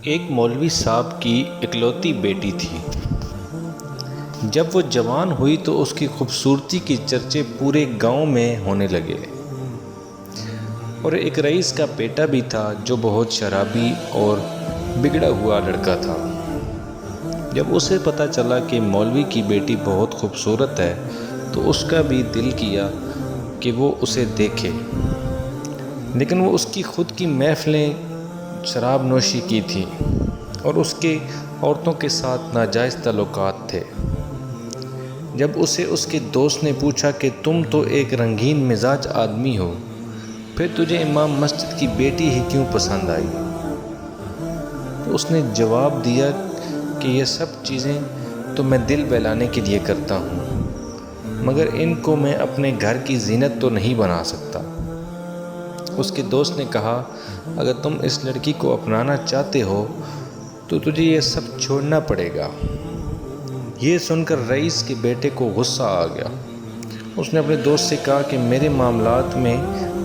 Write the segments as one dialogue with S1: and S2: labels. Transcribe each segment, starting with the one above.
S1: ایک مولوی صاحب کی اکلوتی بیٹی تھی۔ جب وہ جوان ہوئی تو اس کی خوبصورتی کے چرچے پورے گاؤں میں ہونے لگے، اور ایک رئیس کا بیٹا بھی تھا جو بہت شرابی اور بگڑا ہوا لڑکا تھا۔ جب اسے پتہ چلا کہ مولوی کی بیٹی بہت خوبصورت ہے تو اس کا بھی دل کیا کہ وہ اسے دیکھے، لیکن وہ اس کی خود کی محفلیں شراب نوشی کی تھی اور اس کے عورتوں کے ساتھ ناجائز تعلقات تھے۔ جب اسے اس کے دوست نے پوچھا کہ تم تو ایک رنگین مزاج آدمی ہو، پھر تجھے امام مسجد کی بیٹی ہی کیوں پسند آئی؟ تو اس نے جواب دیا کہ یہ سب چیزیں تو میں دل بہلانے کے لیے کرتا ہوں، مگر ان کو میں اپنے گھر کی زینت تو نہیں بنا سکتا۔ اس کے دوست نے کہا، اگر تم اس لڑکی کو اپنانا چاہتے ہو تو تجھے یہ سب چھوڑنا پڑے گا۔ یہ سن کر رئیس کے بیٹے کو غصہ آ گیا۔ اس نے اپنے دوست سے کہا کہ میرے معاملات میں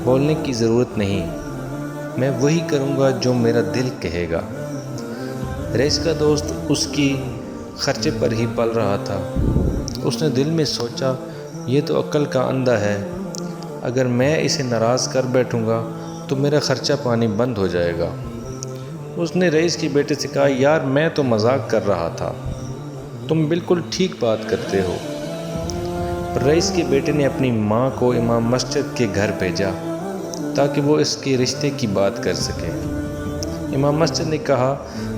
S1: بولنے کی ضرورت نہیں، میں وہی کروں گا جو میرا دل کہے گا۔ رئیس کا دوست اس کی خرچے پر ہی پل رہا تھا۔ اس نے دل میں سوچا، یہ تو عقل کا اندھا ہے، اگر میں اسے ناراض کر بیٹھوں گا تو میرا خرچہ پانی بند ہو جائے گا۔ اس نے رئیس کے بیٹے سے کہا، یار میں تو مذاق کر رہا تھا، تم بالکل ٹھیک بات کرتے ہو۔ رئیس کے بیٹے نے اپنی ماں کو امام مسجد کے گھر بھیجا تاکہ وہ اس کے رشتے کی بات کر سکے۔ امام مسجد نے کہا،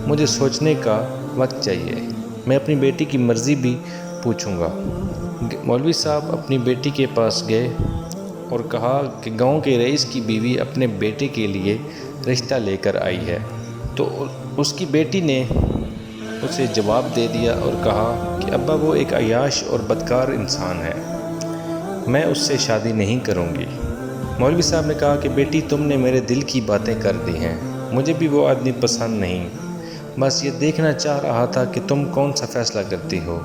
S1: مجھے سوچنے کا وقت چاہیے، میں اپنی بیٹی کی مرضی بھی پوچھوں گا۔ مولوی صاحب اپنی بیٹی کے پاس گئے اور کہا کہ گاؤں کے رئیس کی بیوی اپنے بیٹے کے لیے رشتہ لے کر آئی ہے۔ تو اس کی بیٹی نے اسے جواب دے دیا اور کہا کہ ابا وہ ایک عیاش اور بدکار انسان ہے، میں اس سے شادی نہیں کروں گی۔ مولوی صاحب نے کہا کہ بیٹی تم نے میرے دل کی باتیں کر دی ہیں، مجھے بھی وہ آدمی پسند نہیں، بس یہ دیکھنا چاہ رہا تھا کہ تم کون سا فیصلہ کرتی ہو۔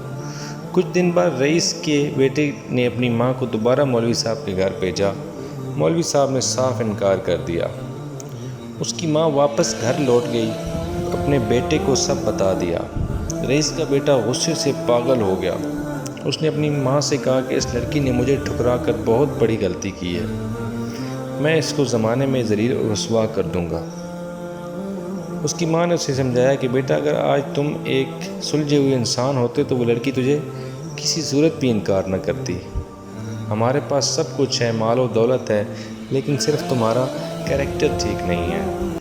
S1: کچھ دن بعد رئیس کے بیٹے نے اپنی ماں کو دوبارہ مولوی صاحب کے گھر بھیجا۔ مولوی صاحب نے صاف انکار کر دیا۔ اس کی ماں واپس گھر لوٹ گئی، اپنے بیٹے کو سب بتا دیا۔ رئیس کا بیٹا غصے سے پاگل ہو گیا۔ اس نے اپنی ماں سے کہا کہ اس لڑکی نے مجھے ٹھکرا کر بہت بڑی غلطی کی ہے، میں اس کو زمانے میں ذلیل اور رسوا کر دوں گا۔ اس کی ماں نے اسے سمجھایا کہ بیٹا اگر آج تم ایک سلجھے ہوئے انسان ہوتے تو وہ لڑکی تجھے کسی صورت بھی انکار نہ کرتی۔ ہمارے پاس سب کچھ ہے، مال و دولت ہے، لیکن صرف تمہارا کیریکٹر ٹھیک نہیں ہے۔